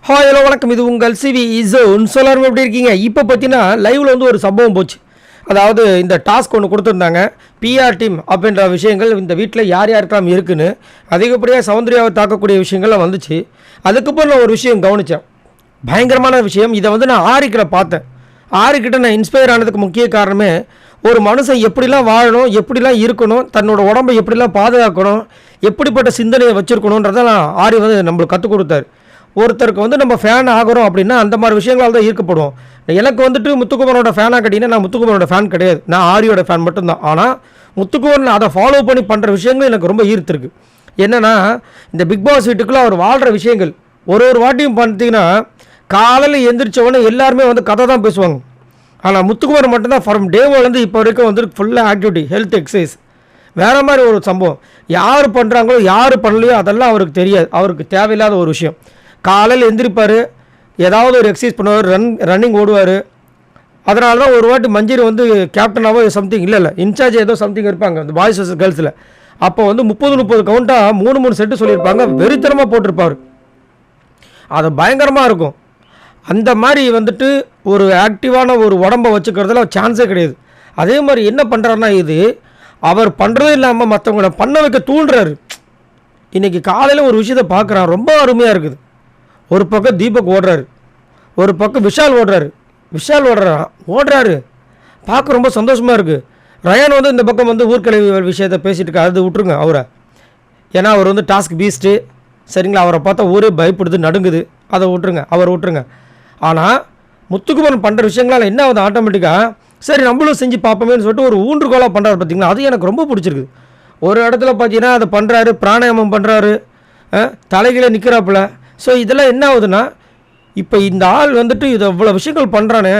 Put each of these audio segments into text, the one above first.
Hi hello வணக்கம். இது உங்கள் சிவி இசோன். சொல்லாமல் எப்படி இருக்கீங்க? இப்போ பார்த்தீங்கன்னா லைவில் வந்து ஒரு சம்பவம் போச்சு. அதாவது இந்த டாஸ்க் ஒன்று கொடுத்துருந்தாங்க. பிஆர் டீம் அப்படின்ற விஷயங்கள் இந்த வீட்டில் யார் யாருக்கெல்லாம் இருக்குன்னு அதிகப்படியாக சௌந்தர்யாவை தாக்கக்கூடிய விஷயங்கள்லாம் வந்துச்சு. அதுக்கப்புறம் நான் ஒரு விஷயம் கவனித்தேன், பயங்கரமான விஷயம். இதை வந்து நான் ஆரிக்கிட்ட பார்த்தேன். ஆரிக்கிட்ட நான் இன்ஸ்பயர் ஆனதுக்கு முக்கிய காரணமே, ஒரு மனுஷன் எப்படிலாம் வாழணும், எப்படிலாம் இருக்கணும், தன்னோட உடம்பை எப்படிலாம் பாதுகாக்கணும், எப்படிப்பட்ட சிந்தனையை வச்சுருக்கணுன்றதை நான் ஆரி வந்து நம்மளுக்கு கற்றுக் கொடுத்தாரு. ஒருத்தருக்கு வந்து நம்ம ஃபேன் ஆகிறோம் அப்படின்னா அந்த மாதிரி விஷயங்களால் தான் ஈர்க்கப்படுவோம். எனக்கு வந்துட்டு முத்துக்குமரனோட ஃபேனாக கேட்டிங்கன்னா நான் முத்துக்குமரனோட ஃபேன் கிடையாது, நான் ஆரியோட ஃபேன் மட்டும்தான். ஆனால் முத்துக்குமரன் அதை ஃபாலோ பண்ணி பண்ணுற விஷயங்கள் எனக்கு ரொம்ப ஈர்த்திருக்கு. என்னென்னா, இந்த பிக் பாஸ் வீட்டுக்குள்ளே அவர் வாழ்கிற விஷயங்கள் ஒரு வாட்டியும் பார்த்தீங்கன்னா காலையில் எந்திரிச்சவொடனே எல்லாருமே வந்து கதை தான் பேசுவாங்க. ஆனால் முத்துக்குமரன் மட்டும்தான் ஃப்ரம் டே ஒன்லேருந்து இப்போ வரைக்கும் வந்து ஃபுல்லாக ஆக்டிவிட்டி, ஹெல்த், எக்ஸசைஸ், வேறு மாதிரி ஒரு சம்பவம். யார் பண்ணுறாங்களோ யார் பண்ணலையோ அதெல்லாம் அவருக்கு தெரியாது. அவருக்கு தேவையில்லாத ஒரு விஷயம். காலையில் எந்திரிப்பார், ஏதாவது ஒரு எக்ஸசைஸ் பண்ணுவார், ரன்னிங் ஓடுவார். அதனால தான் ஒரு வாட்டி மஞ்சரி வந்து கேப்டனாகவோ சம்திங் இல்லை இன்சார்ஜ் ஏதோ சம்திங் இருப்பாங்க அந்த பாய்ஸ் கேர்ள்ஸில். அப்போ வந்து 30 கவுண்ட்டாக 3 செட்டு சொல்லியிருப்பாங்க, வெறித்தனமாக போட்டிருப்பார். அது பயங்கரமாக இருக்கும். அந்த மாதிரி வந்துட்டு ஒரு ஆக்டிவான ஒரு உடம்பை வச்சுக்கிறதுல சான்ஸே கிடையாது. அதே மாதிரி என்ன பண்ணுறாருன்னா, இது அவர் பண்ணுறதும் இல்லாமல் மற்றவங்கள பண்ண வைக்க தூண்டுறாரு. இன்றைக்கி காலையில் ஒரு விஷயத்தை பார்க்குறான், ரொம்ப அருமையாக இருக்குது. ஒரு பக்கம் தீபக் ஓடுறாரு, ஒரு பக்கம் விஷால் ஓடுறாரு, பார்க்க ரொம்ப சந்தோஷமாக இருக்குது. ரயான் வந்து இந்த பக்கம் வந்து ஊர்க்கலைவி விஷயத்தை பேசிகிட்டு இருக்காரு, அது விட்ருங்க அவரை. ஏன்னா அவர் வந்து டாஸ்க் பீஸ்ட்டு, சரிங்களா? அவரை பார்த்தா ஊரே பயப்படுது, நடுங்குது, அதை விட்ருங்க. ஆனால் முத்துக்குமரன் பண்ணுற விஷயங்களால் என்ன ஆகுது, ஆட்டோமேட்டிக்காக சரி நம்மளும் செஞ்சு பார்ப்போமேன்னு சொல்லிட்டு ஒரு ஊன்றுகோலாக பண்ணுறாரு. பார்த்திங்களா? அது எனக்கு ரொம்ப பிடிச்சிருக்கு. ஒரு இடத்துல பார்த்தீங்கன்னா அதை பண்ணுறாரு, பிராணாயாமம் பண்ணுறாரு, தலைகீழ நிற்கிறாப்புல. ஸோ இதெல்லாம் என்ன ஆகுதுன்னா, இப்போ இந்த ஆள் வந்துட்டு இதை இவ்வளோ விஷயங்கள் பண்ணுறானே,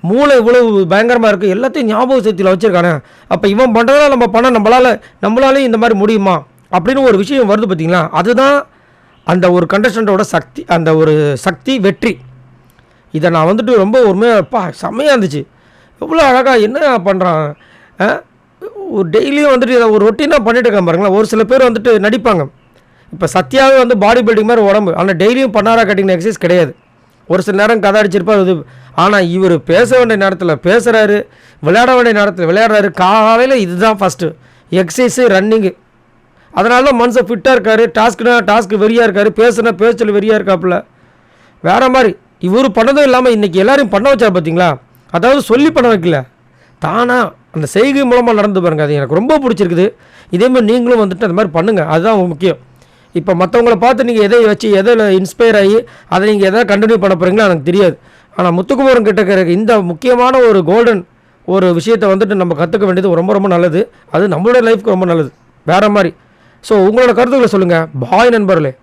மூளை இவ்வளவு பயங்கரமாக இருக்குது, எல்லாத்தையும் ஞாபக சக்தியில் வச்சுருக்கானே, அப்போ இவன் பண்ணுறதா நம்ம பண்ண நம்மளாலேயும் இந்த மாதிரி முடியுமா அப்படின்னு ஒரு விஷயம் வருது. பார்த்திங்களா? அதுதான் அந்த ஒரு கண்டஸ்டண்ட்டோட சக்தி, அந்த ஒரு சக்தி வெற்றி. இதை நான் வந்துட்டு ரொம்ப உண்மையாக செம்மையாக இருந்துச்சு. எவ்வளோ அழகாக என்ன பண்ணுறான். ஒரு டெய்லியும் வந்துட்டு இதை ஒரு ரொட்டீனாக பண்ணிட்டு இருக்கான் பாருங்களேன். ஒரு சில பேர் வந்துட்டு நடிப்பாங்க. இப்போ சத்யாவே வந்து பாடி பில்டிங் மாதிரி உடம்பு, ஆனால் டெய்லியும் பண்ணாரா கட்டிங்க எக்ஸசைஸ் கிடையாது. ஒரு சில நேரம் கதை அடிச்சிருப்பார் இது. ஆனால் இவர் பேச வேண்டிய நேரத்தில் பேசுகிறாரு, விளையாட வேண்டிய நேரத்தில் விளையாடுறாரு. காலையில் இதுதான் ஃபஸ்ட்டு எக்ஸசைஸு, ரன்னிங்கு. அதனால தான் மனுஷன் ஃபிட்டாக இருக்கார். டாஸ்க்கு வெறியாக இருக்கார், பேச்சல் வெறியாக இருக்காப்புல. வேறு மாதிரி இவர் பண்ணதும் இல்லாமல் இன்றைக்கி எல்லோரையும் பண்ண வச்சார். பார்த்தீங்களா? அதாவது சொல்லி பண்ண வைக்கல, தானாக அந்த செய்கை மூலமாக நடந்து பாருங்கள். அது எனக்கு ரொம்ப பிடிச்சிருக்குது. இதேமாதிரி நீங்களும் வந்துட்டு அந்த மாதிரி பண்ணுங்கள், அதுதான் முக்கியம். இப்போ மற்றவங்கள பார்த்து நீங்கள் எதை வச்சு எதில் இன்ஸ்பயர் ஆகி அதை நீங்கள் எதாவது கண்டினியூ பண்ண போகிறீங்களோ எனக்கு தெரியாது. ஆனால் முத்துக்குமரன் கிட்ட இருக்கிற இந்த முக்கியமான ஒரு கோல்டன் ஒரு விஷயத்தை வந்துட்டு நம்ம கற்றுக்க வேண்டியது ரொம்ப ரொம்ப நல்லது. அது நம்மளோட லைஃப்க்கு ரொம்ப நல்லது, வேறு மாதிரி. ஸோ உங்களோட கருத்துக்களை சொல்லுங்கள். பாய் நண்பர்களே.